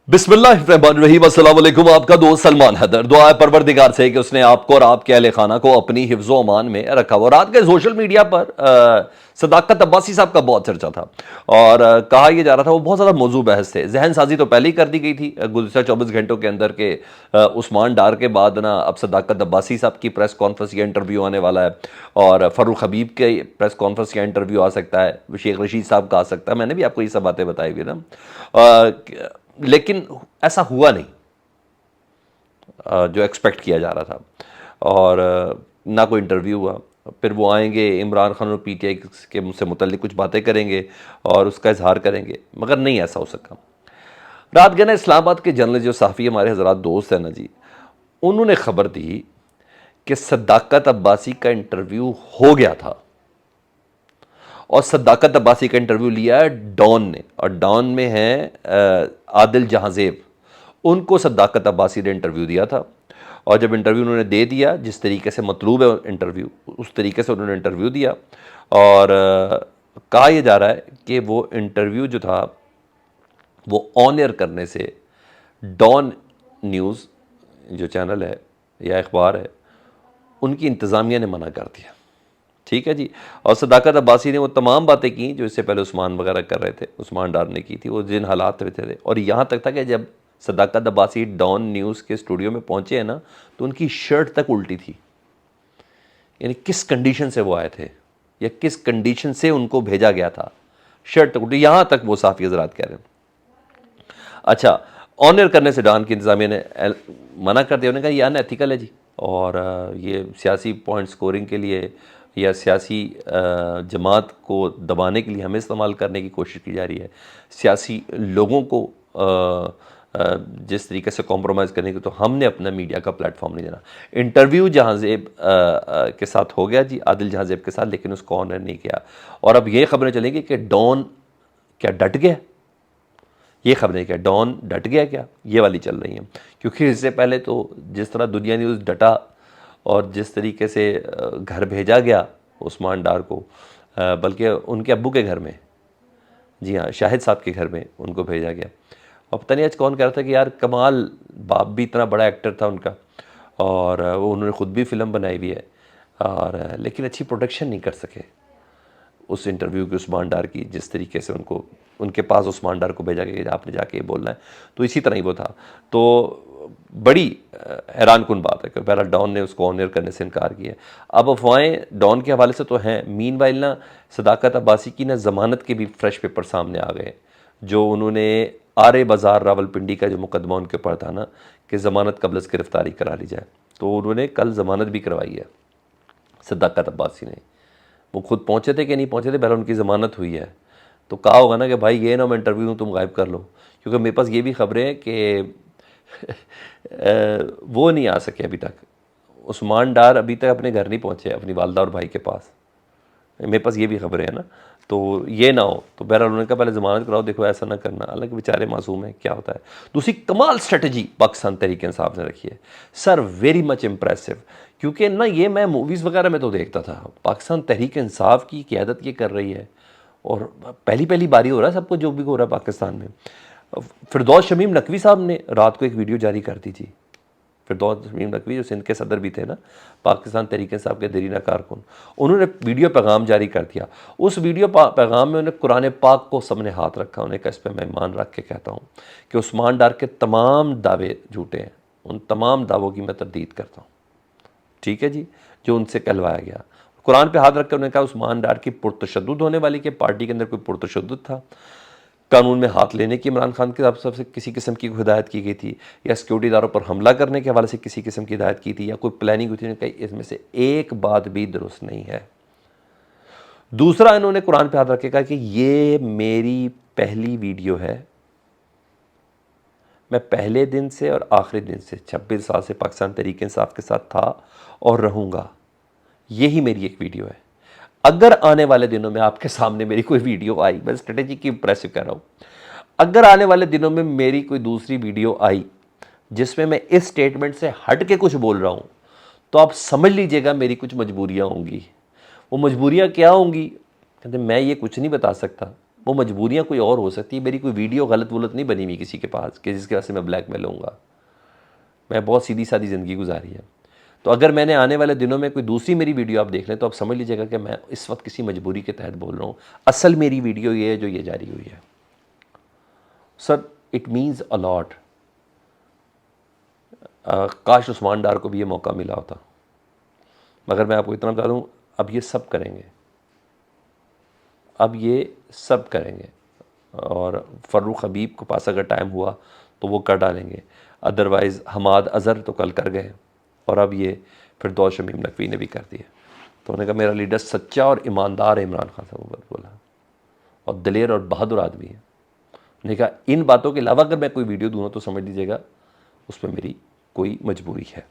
बिस्मिल्लाहिर्रहमानिर्रहीम, अस्सलाम वालेकुम। आपका दोस्त सलमान हैदर। दुआ है परवरदिगार से कि उसने आपको और आपके अहले खाना को अपनी हिफ्ज़ो अमान में रखा हो। रात के सोशल मीडिया पर सदाकत अब्बासी साहब का बहुत चर्चा था और कहा यह जा रहा था वो बहुत ज़्यादा मौजू बहस थे। जहन साजी तो पहले ही कर दी गई थी गुज़श्ता 24 घंटों के अंदर के उस्मान डार के बाद ना अब सदाकत अब्बासी साहब की प्रेस कॉन्फ्रेंस या इंटरव्यू आने वाला है और फ़र्रुख हबीब के प्रेस कॉन्फ्रेंस या इंटरव्यू आ सकता है, शेख रशीद साहब का आ सकता है। मैंने भी आपको ये सब बातें बताई हुई ना, लेकिन ऐसा हुआ नहीं जो एक्सपेक्ट किया जा रहा था और ना कोई इंटरव्यू हुआ। फिर वो आएंगे, इमरान खान और पीटीआई के मुझसे मुतल्लिक कुछ बातें करेंगे और उसका इजहार करेंगे, मगर नहीं ऐसा हो सका। रात गए ना इस्लामाबाद के जर्नलिस्ट जो साफ़ी हमारे हजरात दोस्त हैं ना जी, उन्होंने खबर दी कि सदाकत अब्बासी का इंटरव्यू हो गया था और सदाकत अब्बासी का इंटरव्यू लिया है डॉन ने, और डॉन में है आदिल जहांजेब। उनको सदाकत अब्बासी ने इंटरव्यू दिया था और जब इंटरव्यू उन्होंने दे दिया, जिस तरीके से मतलूब है इंटरव्यू, उस तरीके से उन्होंने इंटरव्यू दिया और कहा यह जा रहा है कि वो इंटरव्यू जो था वो ऑन एयर करने से डॉन न्यूज़ जो चैनल है या अखबार है, उनकी इंतज़ामिया ने मना कर दिया। ठीक है जी। और सदाकत अब्बासी ने वो तमाम बातें की जो इससे पहले उस्मान वगैरह कर रहे थे, उस्मान डार ने की थी, वो जिन हालात में थे। और यहाँ तक था कि जब सदाकत अब्बासी डॉन न्यूज़ के स्टूडियो में पहुँचे हैं ना, तो उनकी शर्ट तक उल्टी थी। यानी किस कंडीशन से वो आए थे या किस कंडीशन से उनको भेजा गया था, शर्ट तक उल्टी। यहाँ तक वो साफ़ी हज़रात कह रहे हैं। अच्छा, ऑनर करने से डॉन की इंतज़ामिया ने मना कर दिया। उन्होंने कहा ये अनएथिकल है जी, और ये सियासी पॉइंट स्कोरिंग के लिए या सियासी जमात को दबाने के लिए हमें इस्तेमाल करने की कोशिश की जा रही है, सियासी लोगों को जिस तरीके से कॉम्प्रोमाइज़ करने की, तो हमने अपना मीडिया का प्लेटफॉर्म नहीं देना। इंटरव्यू जहांजेब के साथ हो गया जी, आदिल जहांजेब के साथ, लेकिन उसको ऑनर नहीं किया। और अब ये खबरें चलेंगी कि डॉन क्या डट गया, ये खबरें क्या डॉन डट गया क्या, ये वाली चल रही हैं। क्योंकि इससे पहले तो जिस तरह दुनिया न्यूज़ डटा और जिस तरीके से घर भेजा गया उस्मान डार को, बल्कि उनके अब्बू के घर में, जी हाँ, शाहिद साहब के घर में उनको भेजा गया। और पता नहीं आज कौन कह रहा था कि यार कमाल, बाप भी इतना बड़ा एक्टर था उनका और वो उन्होंने ख़ुद भी फिल्म बनाई हुई है, और लेकिन अच्छी प्रोडक्शन नहीं कर सके उस इंटरव्यू की उस्मान डार की, जिस तरीके से उनको उनके पास उस्मान डार को भेजा गया कि आपने जाके ये बोलना है। तो इसी तरह ही वो था। तो बड़ी हैरान कुन बात है कि बहरहाल डॉन ने उसको ऑनर करने से इनकार किया। अब अफवाहें डॉन के हवाले से तो हैं। मीनवाइल ना सदाकत अब्बासी की ना ज़मानत के भी फ्रेश पेपर सामने आ गए, जो उन्होंने आरे बाज़ार रावलपिंडी का जो मुकदमा उनके ऊपर था ना कि ज़मानत कबल से गिरफ्तारी करा ली जाए, तो उन्होंने कल ज़मानत भी करवाई है सदाकत अब्बासी ने। वो खुद पहुँचे थे कि नहीं पहुँचे थे, बहरहाल उनकी ज़मानत हुई है। तो कहा होगा ना कि भाई ये ना मैं इंटरव्यू दूँ, तुम गायब कर लो। क्योंकि मेरे पास ये भी खबरें हैं कि वो नहीं आ सके अभी तक, उस्मान डार अभी तक अपने घर नहीं पहुँचे अपनी वालदा और भाई के पास। मेरे पास ये भी खबरें हैं ना, तो ये ना हो। तो बहरहाल उन्होंने कहा पहले ज़मानत कराओ, देखो ऐसा ना करना। हालांकि बेचारे मासूम हैं, क्या होता है। दूसरी कमाल स्ट्रेटजी पाकिस्तान तहरीक इंसाफ ने रखी है सर, वेरी मच इम्प्रेसिव। क्योंकि ना ये मैं मूवीज़ वगैरह में तो देखता था, पाकिस्तान तहरीक इंसाफ की क़यादत ये कर रही है और पहली पहली बारी हो रहा है सबको जो भी हो रहा है पाकिस्तान में। फिरदौस शमीम नकवी साहब ने रात को एक वीडियो जारी कर दी थी। फिरदौस शमीम नकवी जो सिंध के सदर भी थे ना, पाकिस्तान तहरीक इंसाफ के दरीना कारकुन, उन्होंने वीडियो पैगाम जारी कर दिया। उस वीडियो पैगाम में उन्होंने कुरान पाक को सामने हाथ रखा। उन्होंने कहा इस पर मैं ईमान रख के कहता हूँ कि उस्मान डार के तमाम दावे झूठे हैं, उन तमाम दावों की मैं तरदीद करता हूँ। ठीक है जी, जो उनसे कहलवाया गया। कुरान पे हाथ रखकर उन्होंने कहा उस्मान डार की पुरतशद्दुद होने वाली, कि पार्टी के अंदर कोई पुरतशद्दुद था, कानून में हाथ लेने की इमरान खान की तरफ से किसी किस्म की हिदायत की गई थी, या सिक्योरिटी इदारों पर हमला करने के हवाले से किसी किस्म की हिदायत की थी, या कोई प्लानिंग हुई थी, कहीं इसमें से एक बात भी दुरुस्त नहीं है। दूसरा, इन्होंने कुरान पे हाथ रख के कहा कि ये मेरी पहली वीडियो है, मैं पहले दिन से और आखिरी दिन से 26 साल से पाकिस्तान तहरीक इंसाफ के साथ था और रहूँगा, यही मेरी एक वीडियो है। अगर आने वाले दिनों में आपके सामने मेरी कोई वीडियो आई, मैं स्ट्रेटेजी की इम्प्रेसिव कह रहा हूँ, अगर आने वाले दिनों में मेरी कोई दूसरी वीडियो आई जिसमें मैं इस स्टेटमेंट से हट के कुछ बोल रहा हूँ, तो आप समझ लीजिएगा मेरी कुछ मजबूरियाँ होंगी। वो मजबूरियाँ क्या होंगी, कहते मैं ये कुछ नहीं बता सकता, वो मजबूरियाँ कोई और हो सकती है। मेरी कोई वीडियो गलत वलत नहीं बनी हुई किसी के पास कि जिसके वजह से मैं ब्लैकमेल होऊंगा। मैं बहुत सीधी सादी ज़िंदगी गुजारी है। तो अगर मैंने आने वाले दिनों में कोई दूसरी मेरी वीडियो आप देख लें तो आप समझ लीजिएगा कि मैं इस वक्त किसी मजबूरी के तहत बोल रहा हूँ। असल मेरी वीडियो ये है जो ये जारी हुई है। Sir it means a lot. काश उस्मान डार को भी ये मौका मिला होता, मगर मैं आपको इतना बता दूँ, अब ये सब करेंगे, अब ये सब करेंगे। और फ़र्रुख हबीब के पास अगर टाइम हुआ तो वो कर डालेंगे, अदरवाइज़ हमाद अज़हर तो कल कर गए और अब ये फिर दौर शमीम नकवी ने भी कर दिया। तो उन्होंने कहा मेरा लीडर सच्चा और ईमानदार है इमरान खान साहब बोला, और दिलेर और बहादुर आदमी है। उन्होंने कहा इन बातों के अलावा अगर मैं कोई वीडियो दूँ तो समझ लीजिएगा उसमें मेरी कोई मजबूरी है।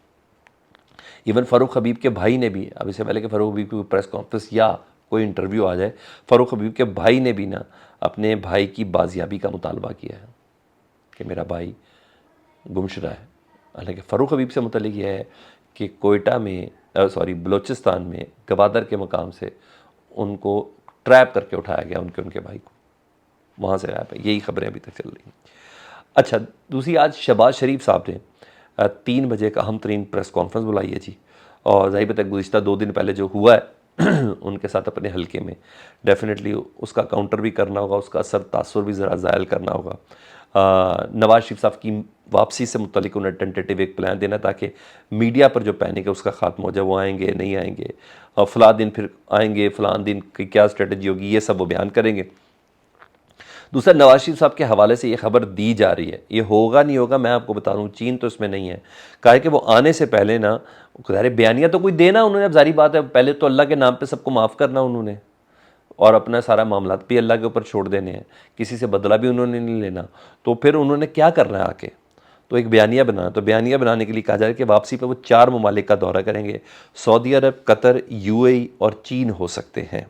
इवन फ़ारूक हबीब के भाई ने भी, अब इससे पहले कि फ़ारूक हबीब की प्रेस कॉन्फ्रेंस या कोई इंटरव्यू आ जाए, फ़ारूक हबीब के भाई ने भी ना अपने भाई की बाजियाबी का मुतालबा किया है कि मेरा भाई गुमशुदा है। हालांकि फ़ारूक हबीब से मुतल्लिक यह है कि कोयटा में बलूचिस्तान में गवादर के मकाम से उनको ट्रैप करके उठाया गया, उनके भाई को वहाँ से गायब है। यही खबरें अभी तक चल रही हैं। अच्छा, दूसरी आज शहबाज शरीफ साहब ने 3 बजे का अहम तरीन प्रेस कॉन्फ्रेंस बुलाई है जी, और ज़ाहिर बात है गुज़िश्ता 2 दिन पहले जो हुआ है उनके साथ अपने हल्के में डेफिनेटली उसका काउंटर भी करना होगा, उसका असर तासुर भी ज़रा ज़ायल करना होगा। नवाज शरीफ साहब की वापसी से मुतल्लिक उन्हें टेंटेटिव एक प्लान देना ताकि मीडिया पर जो पैनिक है उसका खात्मा हो जाए। वो आएंगे नहीं आएंगे, फ़लाँ दिन फिर आएंगे, फ़लाँ दिन की क्या स्ट्रेटजी होगी, ये सब वो बयान करेंगे। दूसरा, नवाज शरीफ साहब के हवाले से ये खबर दी जा रही है, ये होगा नहीं होगा मैं आपको बता दूँ, चीन तो इसमें नहीं है। कहा है कि वो आने से पहले ना ज़ाहिर बयानिया तो कोई देना उन्होंने, अब जारी बात है पहले तो अल्लाह के नाम पे सबको माफ़ करना उन्होंने और अपना सारा मामला भी अल्लाह के ऊपर छोड़ देने हैं, किसी से बदला भी उन्होंने नहीं लेना। तो फिर उन्होंने क्या करना है आके, तो एक बयानिया बनाना। तो बयानिया बनाने के लिए कहा जा रहा है कि वापसी पर वो 4 ममालिक का दौरा करेंगे। सऊदी अरब, कतर, यूएई और चीन हो सकते हैं।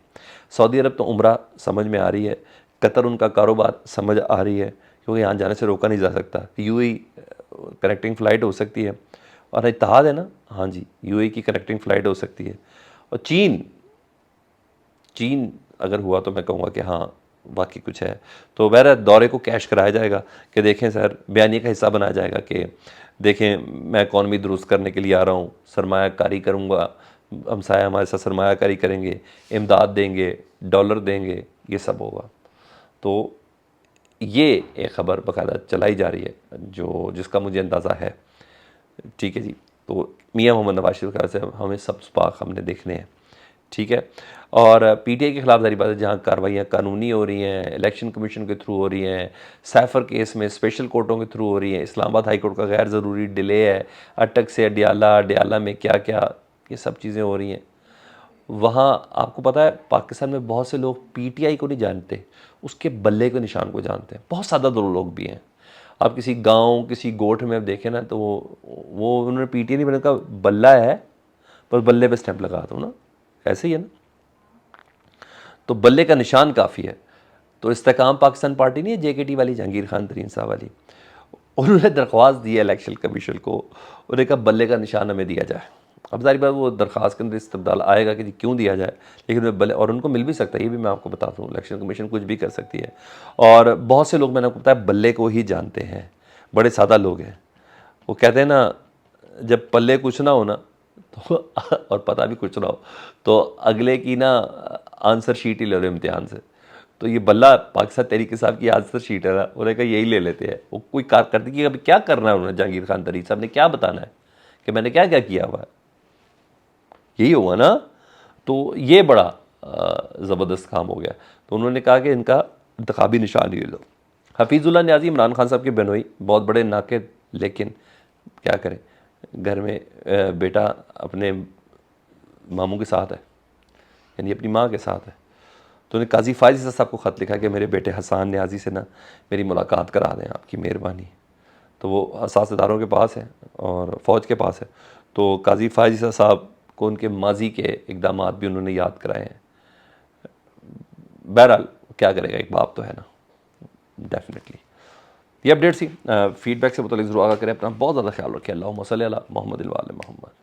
सऊदी अरब तो उम्रा समझ में आ रही है, कतर उनका कारोबार समझ आ रही है क्योंकि यहाँ जाने से रोका नहीं जा सकता। यूएई कनेक्टिंग फ़्लाइट हो सकती है, और इत्तेहाद है ना, हाँ जी, यूएई की कनेक्टिंग फ़्लाइट हो सकती है। और चीन अगर हुआ तो मैं कहूँगा कि हाँ वाकई कुछ है। तो बहर दौरे को कैश कराया जाएगा कि देखें सर, बयानी का हिस्सा बनाया जाएगा कि देखें मैं इकॉनमी दुरुस्त करने के लिए आ रहा हूँ, सरमायाकारी करूँगा, हमसाया हमारे साथ सरमायाकारी करेंगे, इमदाद देंगे, डॉलर देंगे, ये सब होगा। तो ये एक ख़बर बाकायदा चलाई जा रही है जिसका मुझे अंदाज़ा है। ठीक है जी। तो मियाँ मोहम्मद नवाज शरीफ के से हमें सब सुपाक हमने देखने हैं। ठीक है। और पीटीआई के खिलाफ जारी बात है, जहाँ कार्रवाइयाँ कानूनी हो रही हैं, इलेक्शन कमीशन के थ्रू हो रही हैं, सैफर केस में स्पेशल कोर्टों के थ्रू हो रही हैं, इस्लामाबाद हाई कोर्ट का गैर ज़रूरी डिले है, अटक से अडियाला में क्या क्या ये सब चीज़ें हो रही हैं। वहाँ आपको पता है पाकिस्तान में बहुत से लोग पीटीआई को नहीं जानते, उसके बल्ले के निशान को जानते हैं। बहुत सादा दो लोग भी हैं। आप किसी गांव किसी गोठ में देखें ना तो वो उन्होंने पीटीआई नहीं बना का बल्ला है, पर बल्ले पे स्टैंप लगा दो ना, ऐसे ही है ना। तो बल्ले का निशान काफ़ी है। तो इस्तेकाम पाकिस्तान पार्टी नहीं है जेकेटी वाली, जहांगीर खान तरीन साहब वाली, उन्होंने दरख्वास्त दी है इलेक्शन कमीशन को, उन्होंने कहा बल्ले का निशान हमें दिया जाए। अब सारी बात वो दरख्वास्त के अंदर इस्तबदाल आएगा कि क्यों दिया जाए, लेकिन बल्ले, और उनको मिल भी सकता है, ये भी मैं आपको बता दूँ, इलेक्शन कमीशन कुछ भी कर सकती है। और बहुत से लोग मैंने आपको बताया बल्ले को ही जानते हैं, बड़े सादा लोग हैं। वो कहते हैं ना, जब पल्ले कुछ ना हो ना तो और पता भी कुछ ना हो तो अगले की ना आंसर शीट ही ले लो इम्तिहान से। तो ये बल्ला पाकिस्तान तहरीक साहब की आंसर शीट है ना, उन्होंने कहा यही ले लेते हैं। वो कोई कारकर्दगी अभी क्या करना है उन्होंने, जहांगीर खान तरीक साहब ने क्या बताना है कि मैंने क्या क्या किया हुआ है, यही हुआ ना। तो ये बड़ा ज़बरदस्त काम हो गया। तो उन्होंने कहा कि इनका इंतखाबी निशान ले लो। हफीज़ुल्लाह न्याज़ी इमरान खान साहब के बहनोई, बहुत बड़े नाक़िद, लेकिन क्या करें, घर में बेटा अपने मामू के साथ है, यानी अपनी माँ के साथ है। तो उन्हें काजी फ़ाइज़ साहब को ख़त लिखा कि मेरे बेटे हसान न्याज़ी से ना मेरी मुलाकात करा दें, आपकी मेहरबानी। तो वो हसास इदारों के पास है और फ़ौज के पास है। तो काजी फ़ाइज़ साहब को उनके माजी के इक़दामात भी उन्होंने याद कराए हैं। बहरहाल क्या करेगा, एक बाप तो है ना, डेफिनेटली। ये अपडेट सी फीडबैक से मुतल्लिक़ ज़रूर आगा करें। अपना बहुत ज़्यादा ख्याल रखें। अल्लाहुम्मा सल्ली अला मुहम्मद व आले मुहम्मद।